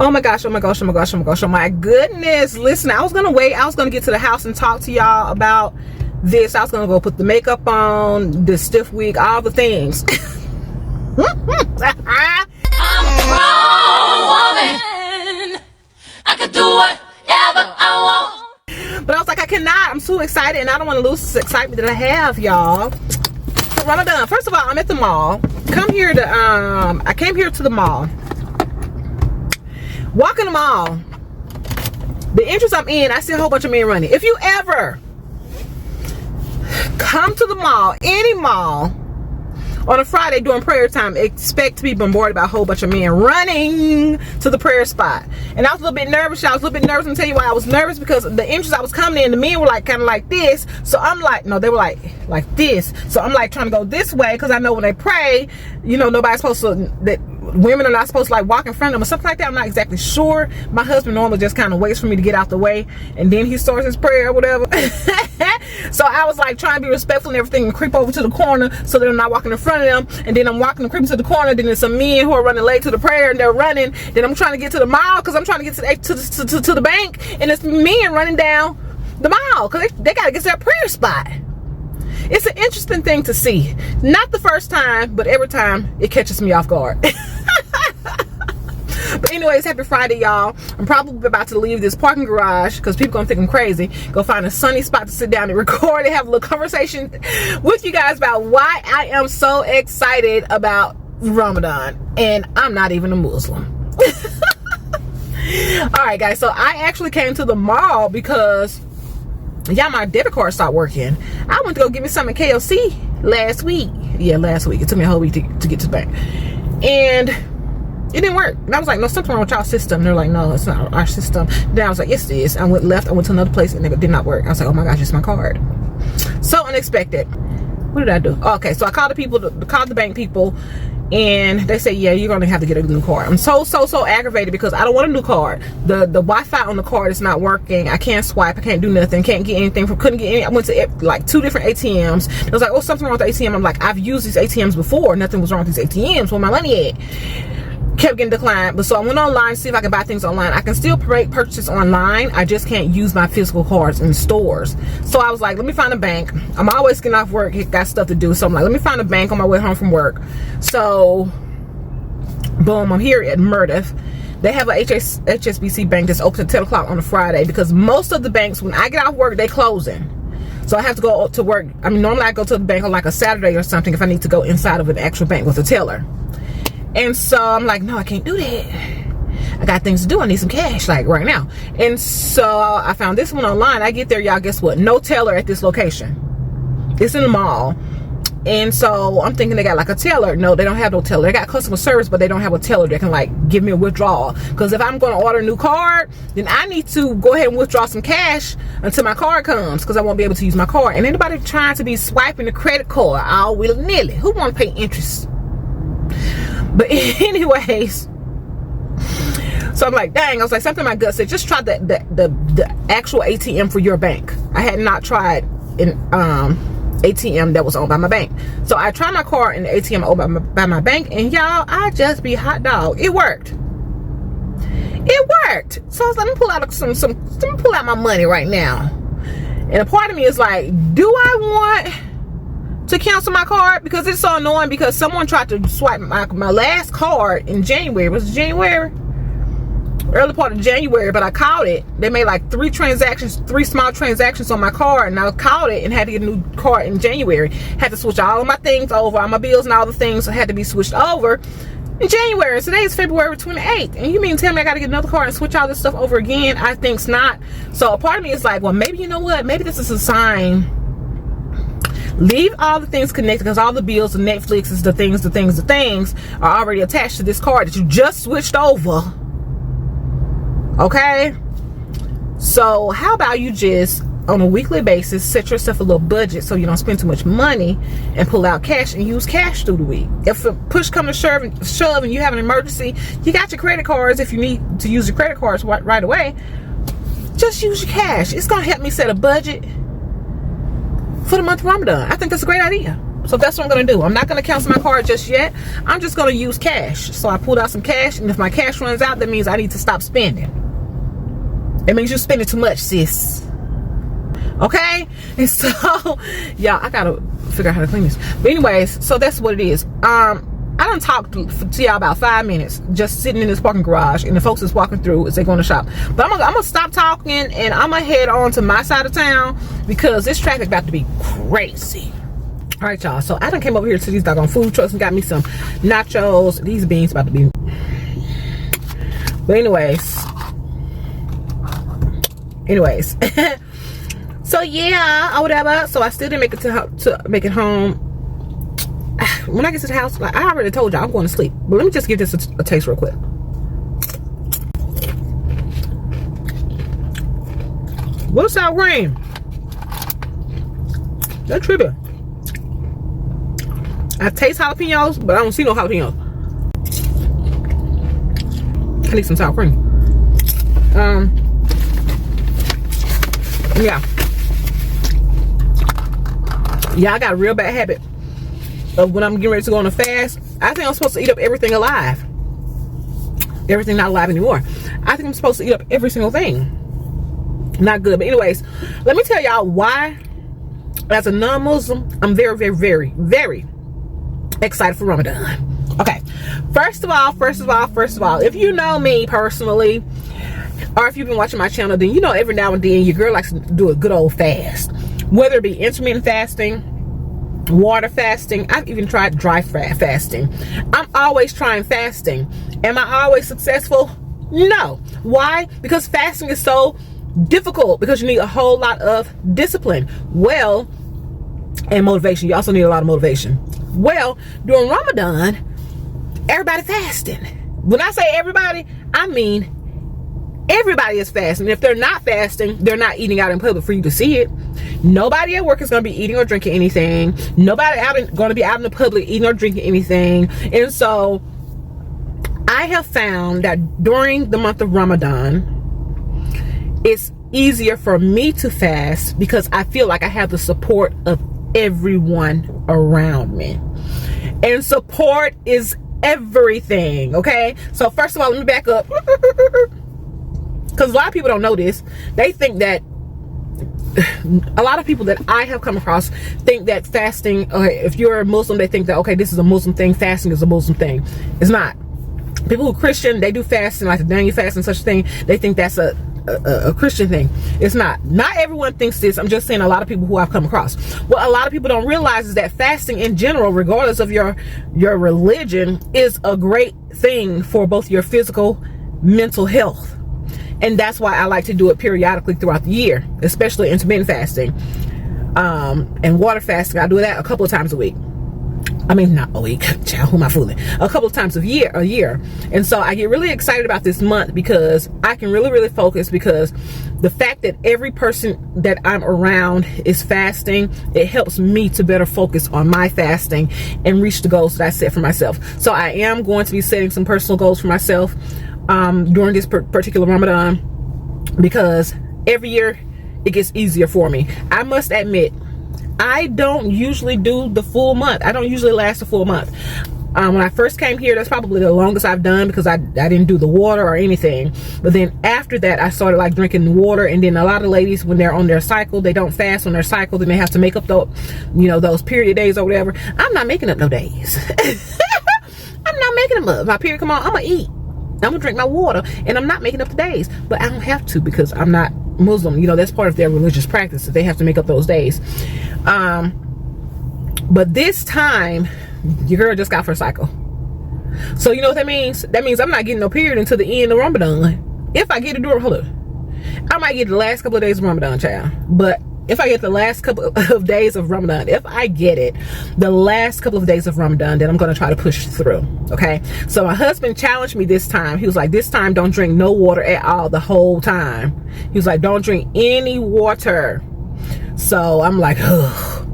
Oh my gosh, oh my gosh, oh my gosh, oh my gosh, oh my goodness. Listen, I was gonna wait. I was gonna get to the house and talk to y'all about this. I was gonna go put the makeup on, the stiff wig, all the things. I'm a grown woman. I can do whatever I want. But I was like, I cannot. I'm so excited, and I don't want to lose this excitement that I have, y'all. For Ramadan, first of all, I'm at the mall. I came here to the mall. Walking the mall. The entrance I'm in, I see a whole bunch of men running. If you ever come to the mall, any mall, on a Friday during prayer time, expect to be bombarded by a whole bunch of men running to the prayer spot. And I was a little bit nervous. I'm gonna tell you why I was nervous, because the entrance I was coming in, the men were like kind of like this. So I'm like, no, they were like this. So I'm like trying to go this way, because I know when they pray, you know, nobody's supposed to, that women are not supposed to like walk in front of them or something like that. I'm not exactly sure. My husband normally just kind of waits for me to get out the way, and then he starts his prayer or whatever. So I was like trying to be respectful and everything, and creep over to the corner so that I'm not walking in front of them. And then I'm walking and creeping to the corner. Then there's some men who are running late to the prayer, and they're running. Then I'm trying to get to the mall, because I'm trying to get to the bank, and it's men running down the mall because they got to get to their prayer spot. It's an interesting thing to see. Not the first time, but every time it catches me off guard. But anyways, happy Friday, y'all. I'm probably about to leave this parking garage because people gonna think I'm crazy. Go find a sunny spot to sit down and record and have a little conversation with you guys about why I am so excited about Ramadan, and I'm not even a Muslim. All right, guys. So I actually came to the mall because my debit card stopped working. I went to go get me something at KFC last week. Yeah, last week. It took me a whole week to get to the bank, and it didn't work. And I was like, no, something wrong with y'all system. And they're like, no, it's not our system. Then I was like, yes, it is. I went to another place, and it did not work. I was like, oh my gosh, it's my card. So unexpected. What did I do? Okay, so I called the bank people, and they said, yeah, you're gonna have to get a new card. I'm so aggravated because I don't want a new card. The Wi-Fi on the card is not working. I can't swipe. I can't do nothing. Can't get anything. Couldn't get any. I went to like 2 different ATMs. It was like, oh, something wrong with the ATM. I'm like, I've used these ATMs before. Nothing was wrong with these ATMs. Where my money at? Kept getting declined. But so I went online to see if I could buy things online. I can still make purchases online. I just can't use my physical cards in stores. So I was like, let me find a bank. I'm always getting off work, got stuff to do. So I'm like, let me find a bank on my way home from work. So boom, I'm here at Murdiff. They have a HSBC bank that's open at 10 o'clock on a Friday, because most of the banks, when I get off work, they closing. So I have to go to work. I mean, normally I go to the bank on like a Saturday or something if I need to go inside of an actual bank with a teller. And so I'm like, no, I can't do that. I got things to do. I need some cash like right now. And so I found this one online. I get there, y'all, guess what? No teller at this location. It's in the mall. And so I'm thinking they got like a teller. No, they don't have no teller. They got customer service, but they don't have a teller that can like give me a withdrawal. Because if I'm going to order a new card, then I need to go ahead and withdraw some cash until my card comes, because I won't be able to use my card. And anybody trying to be swiping the credit card all willy-nilly, who want to pay interest? But anyways, so I'm like, dang, I was like, something in my gut said, just try the actual ATM for your bank. I had not tried an ATM that was owned by my bank. So I tried my card in the ATM owned by my bank, and y'all, I just be hot dog. It worked. It worked. So I was like, let me pull out my money right now. And a part of me is like, do I want to cancel my card? Because it's so annoying, because someone tried to swipe my last card in January. Was it January? Early part of January, but I caught it. They made like 3 small transactions on my card, and I caught it and had to get a new card in January. Had to switch all of my things over, all my bills and all the things had to be switched over in January. Today is February 28th, and you mean tell me I gotta get another card and switch all this stuff over again? I think's not. So a part of me is like, well, maybe, you know what, maybe this is a sign. Leave all the things connected, because all the bills, the Netflix, the things are already attached to this card that you just switched over. Okay? So how about you just, on a weekly basis, set yourself a little budget so you don't spend too much money, and pull out cash and use cash through the week. If a push comes to shove and you have an emergency, you got your credit cards. If you need to use your credit cards right away, just use your cash. It's going to help me set a budget for the month of Ramadan. I think that's a great idea. So that's what I'm going to do. I'm not going to cancel my card just yet. I'm just going to use cash. So I pulled out some cash, and if my cash runs out, that means I need to stop spending. It means you're spending too much, sis. Okay? And so, yeah, I got to figure out how to clean this. But anyways, so that's what it is. I done talked to y'all about 5 minutes just sitting in this parking garage, and the folks that's walking through as they going to shop. But I'm gonna stop talking, and I'm gonna head on to my side of town because this traffic about to be crazy. All right, y'all, so I done came over here to these doggone food trucks and got me some nachos. These beans about to be, but anyways so yeah, or whatever. So I still didn't make it to make it home. When I get to the house, like I already told y'all, I'm going to sleep. But let me just give this a taste real quick. What's sour cream? That's trippy. I taste jalapenos, but I don't see no jalapenos. I need some sour cream. Yeah, I got a real bad habit of when I'm getting ready to go on a fast. I think I'm supposed to eat up everything alive. Everything not alive anymore. I think I'm supposed to eat up every single thing. Not good. But anyways, let me tell y'all why, as a non-Muslim, I'm very, very, very, very excited for Ramadan. Okay, first of all, if you know me personally, or if you've been watching my channel, then you know every now and then your girl likes to do a good old fast, whether it be intermittent fasting, water fasting. I've even tried dry fasting. I'm always trying fasting. Am I always successful? No. Why? Because fasting is so difficult, because you need a whole lot of discipline, and motivation. You also need a lot of motivation. Well, during Ramadan, everybody fasting. When I say everybody, I mean everybody is fasting. If they're not fasting, they're not eating out in public for you to see it. Nobody at work is going to be eating or drinking anything. Nobody going to be out in the public eating or drinking anything. And so I have found that during the month of Ramadan, it's easier for me to fast because I feel like I have the support of everyone around me. And support is everything, okay? So first of all, let me back up. Because a lot of people don't know this. They think that, a lot of people that I have come across think that fasting, if you're a Muslim, they think that, okay, this is a Muslim thing, fasting is a Muslim thing. It's not. People who are Christian, they do fasting, like the Daniel fast and such thing. They think that's a Christian thing. It's not. Not everyone thinks this. I'm just saying a lot of people who I've come across. What a lot of people don't realize is that fasting in general, regardless of your religion, is a great thing for both your physical, mental health. And that's why I like to do it periodically throughout the year, especially intermittent fasting and water fasting. I do that a couple of times a week. I mean, not a week, child, who am I fooling? A couple of times a year. And so I get really excited about this month because I can really, really focus, because the fact that every person that I'm around is fasting, it helps me to better focus on my fasting and reach the goals that I set for myself. So I am going to be setting some personal goals for myself during this particular Ramadan, because every year it gets easier for me. I must admit, I don't usually do the full month. I don't usually last a full month. When I first came here, that's probably the longest I've done, because I didn't do the water or anything. But then after that, I started like drinking water. And then a lot of ladies, when they're on their cycle, they don't fast on their cycle. Then they have to make up those period days or whatever. I'm not making up no days. I'm not making them up. My period come on, I'm gonna eat. I'm gonna drink my water, and I'm not making up the days. But I don't have to, because I'm not Muslim. That's part of their religious practice, that they have to make up those days. But this time, your girl just got her cycle. So you know what that means? That means I'm not getting no period until the end of Ramadan. If I get it during, hold up, I might get the last couple of days of Ramadan, child. But if I get the last couple of days of Ramadan, if I get it, the last couple of days of Ramadan, then I'm going to try to push through. Okay. So my husband challenged me this time. He was like, this time don't drink no water at all the whole time. He was like, don't drink any water. So I'm like, ugh.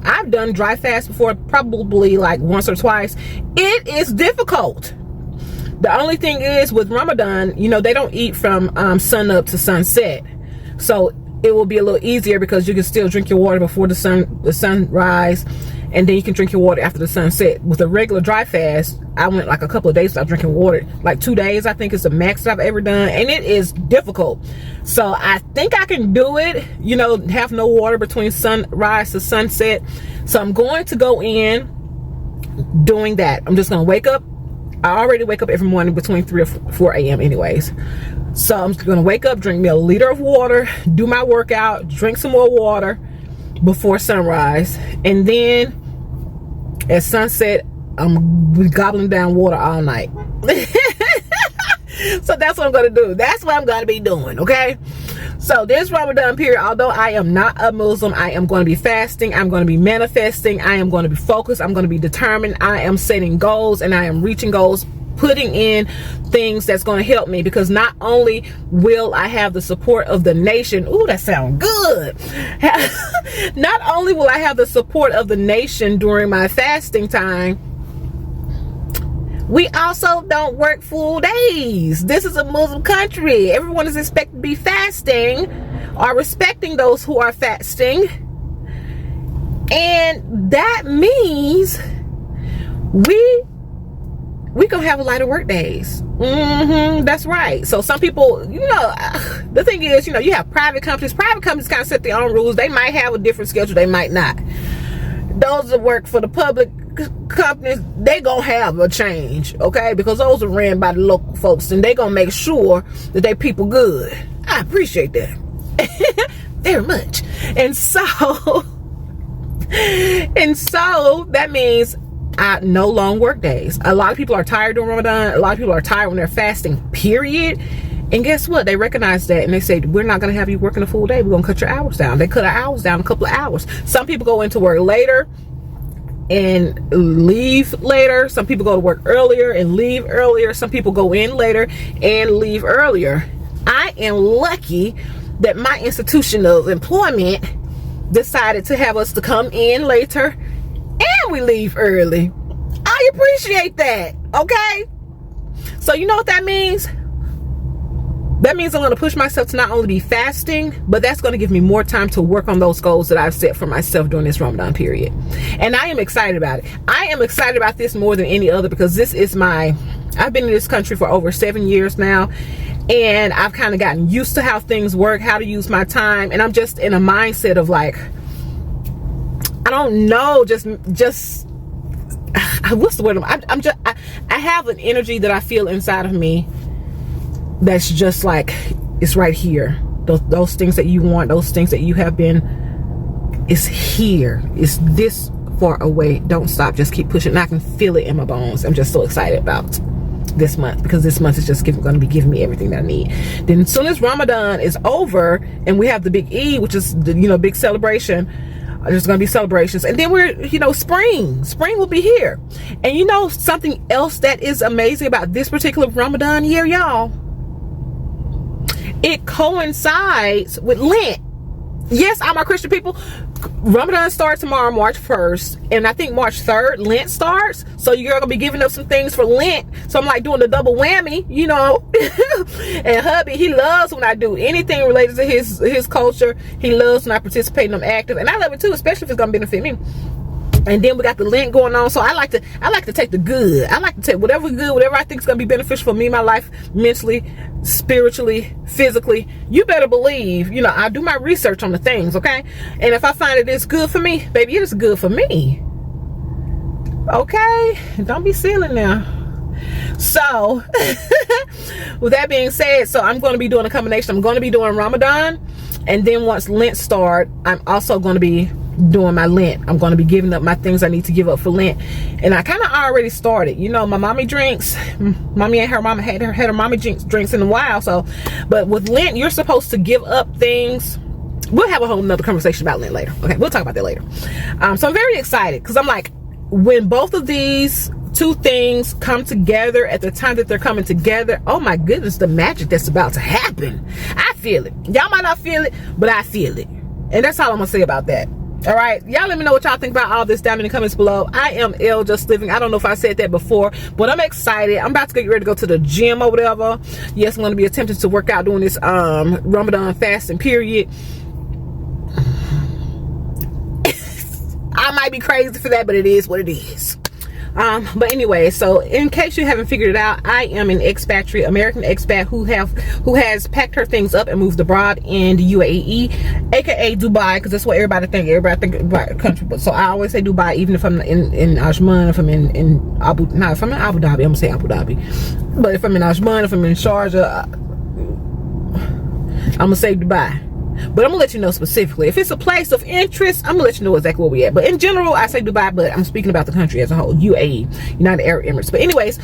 I've done dry fast before, probably like once or twice. It is difficult. The only thing is with Ramadan, they don't eat from sun up to sunset. So it will be a little easier because you can still drink your water before the sunrise, and then you can drink your water after the sunset. With a regular dry fast, I went like a couple of days without drinking water, like 2 days I think is the max that I've ever done, and it is difficult. So I think I can do it, you know, have no water between sunrise to sunset. So I'm going to go in doing that. I'm just gonna wake up. I already wake up every morning between 3 or 4 a.m. anyways. So I'm just gonna wake up, drink me a liter of water, do my workout, drink some more water before sunrise, and then at sunset I'm gobbling down water all night. So that's what I'm gonna do. That's what I'm gonna be doing, okay? So this Ramadan period, although I am not a Muslim, I am going to be fasting, I'm going to be manifesting, I am going to be focused, I'm going to be determined, I am setting goals, and I am reaching goals, putting in things that's going to help me, because not only will I have the support of the nation, ooh, that sounds good. Not only will I have the support of the nation during my fasting time, we also don't work full days. This is a Muslim country. Everyone is expected to be fasting or respecting those who are fasting. And that means we gonna have a lot of work days. That's right. So some people, you know, the thing is, you know, you have private companies. Private companies kind of set their own rules. They might have a different schedule. They might not. Those that work for the public companies, they gonna have a change, okay? Because those are ran by the local folks, and they gonna make sure that they people good. I appreciate that very much. And so that means no long work days. A lot of people are tired during Ramadan. A lot of people are tired when they're fasting, period. And guess what? They recognize that, and they say, we're not going to have you working a full day. We're going to cut your hours down. They cut our hours down a couple of hours. Some people go into work later and leave later. Some people go to work earlier and leave earlier. Some people go in later and leave earlier. I am lucky that my institution of employment decided to have us to come in later and we leave early. I appreciate that, okay? So you know what that means? That means I'm going to push myself to not only be fasting, but that's going to give me more time to work on those goals that I've set for myself during this Ramadan period. And I am excited about it. I am excited about this more than any other, because this is I've been in this country for over 7 years now, and I've kind of gotten used to how things work, how to use my time, and I'm just in a mindset of like, I don't know, just what's the word? I have an energy that I feel inside of me that's just like, it's right here. Those things that you want, those things that you have been, it's here. It's this far away. Don't stop. Just keep pushing. And I can feel it in my bones. I'm just so excited about this month, because this month is just going to be giving me everything that I need. Then as soon as Ramadan is over and we have the big Eid, which is the, big celebration, there's going to be celebrations, and then we're, spring will be here. And something else that is amazing about this particular Ramadan year, y'all, it coincides with Lent. Yes, all my Christian people, Ramadan starts tomorrow, March 1st, and I think March 3rd Lent starts. So you're gonna be giving up some things for Lent. So I'm like doing the double whammy, And hubby, he loves when I do anything related to his culture. He loves when I participate and I'm active, and I love it too, especially if it's gonna benefit me. And then we got the Lent going on, so I like to take the good. I like to take whatever I think is gonna be beneficial for me, my life, mentally, spiritually, physically. You better believe, I do my research on the things, okay? And if I find that it's good for me, baby, it is good for me. Okay? Don't be silly now. So, with that being said, so I'm going to be doing a combination. I'm going to be doing Ramadan, and then once Lent start, I'm also going to be doing my Lent. I'm going to be giving up my things I need to give up for Lent, and I kind of already started. My mommy drinks. Mommy and her mama had her mommy drinks in a while. So, but with Lent, you're supposed to give up things. We'll have a whole nother conversation about Lent later. Okay, we'll talk about that later. So I'm very excited, because I'm like, when both of these two things come together at the time that they're coming together, oh my goodness, the magic that's about to happen. I feel it. Y'all might not feel it, but I feel it, and that's all I'm gonna say about that. All right, y'all let me know what y'all think about all this down in the comments below. I am ill just living. I don't know if I said that before, but I'm excited. I'm about to get ready to go to the gym or whatever. Yes, I'm going to be attempting to work out during this Ramadan fasting period. might be crazy for that, but it is what it is. But anyway, so in case you haven't figured it out, I am an expatriate, American expat who has packed her things up and moved abroad in the UAE, aka Dubai, because that's what everybody think about the country. But so I always say Dubai, even if I'm in Ajman, if I'm in Abu Dhabi, I'm gonna say Abu Dhabi. But if I'm in Ajman, if I'm in Sharjah, I'm gonna say Dubai. But I'm gonna let you know specifically. If it's a place of interest, I'm gonna let you know exactly where we at. But in general, I say Dubai, but I'm speaking about the country as a whole, UAE, United Arab Emirates. But anyways,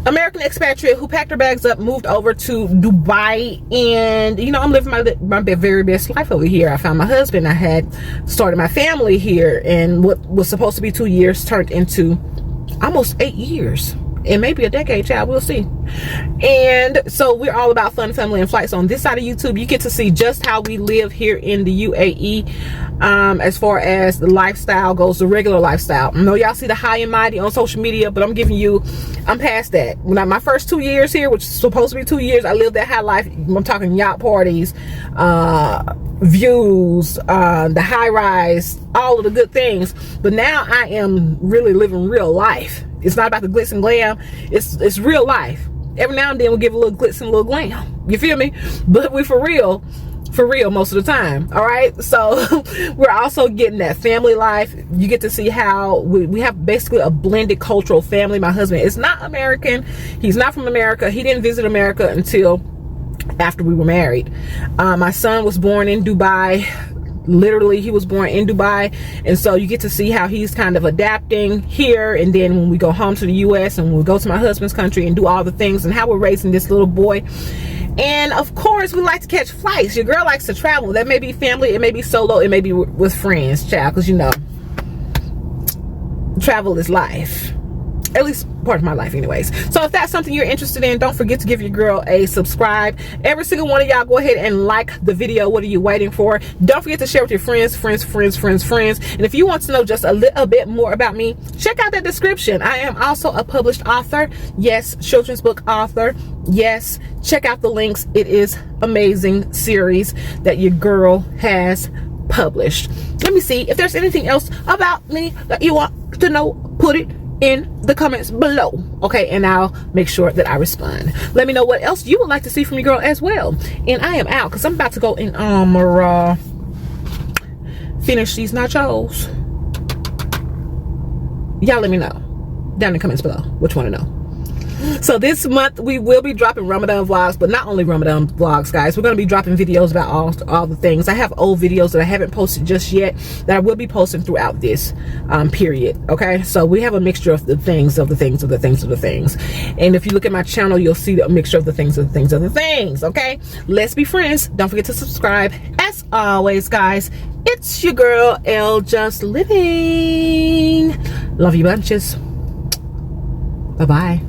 American expatriate who packed her bags up, moved over to Dubai, and you know, I'm living my very best life over here. I found my husband. I had started my family here, and what was supposed to be 2 years turned into almost 8 years. And maybe a decade, child, we'll see. And so we're all about fun, family, and flights. So on this side of YouTube, you get to see just how we live here in the UAE, as far as the lifestyle goes, the regular lifestyle. I know y'all see the high and mighty on social media, but I'm past that. When my first 2 years here, which is supposed to be 2 years, I lived that high life. I'm talking yacht parties, views, the high rise, all of the good things. But now I am really living real life. It's not about the glitz and glam. It's real life. Every now and then we'll give a little glitz and a little glam. You feel me? But we for real most of the time. All right. So we're also getting that family life. You get to see how we have basically a blended cultural family. My husband is not American. He's not from America. He didn't visit America until after we were married. My son was born in Dubai. Literally, he was born in Dubai, and so you get to see how he's kind of adapting here. And then when we go home to the US and we go to my husband's country and do all the things, and how we're raising this little boy. And of course, we like to catch flights. Your girl likes to travel. That may be family, it may be solo, it may be with friends, child, because you know, travel is life. At least part of my life anyways. So if that's something you're interested in, don't forget to give your girl a subscribe. Every single one of y'all, go ahead and like the video. What are you waiting for? Don't forget to share with your friends. And if you want to know just a little bit more about me, check out that description. I am also a published author. Yes, children's book author. Yes, check out the links. It is amazing series that your girl has published. Let me see if there's anything else about me that you want to know. Put it in the comments below, okay, and I'll make sure that I respond. Let me know what else you would like to see from your girl as well. And I am out because I'm about to go and finish these nachos. Y'all let me know down in the comments below which one to know. So this month we will be dropping Ramadan vlogs, but not only Ramadan vlogs, guys. We're going to be dropping videos about all the things. I have old videos that I haven't posted just yet that I will be posting throughout this period. Okay, so we have a mixture of the things. And if you look at my channel, you'll see a mixture of the things. Okay, let's be friends. Don't forget to subscribe. As always, guys, it's your girl L Just Living. Love you bunches. Bye bye.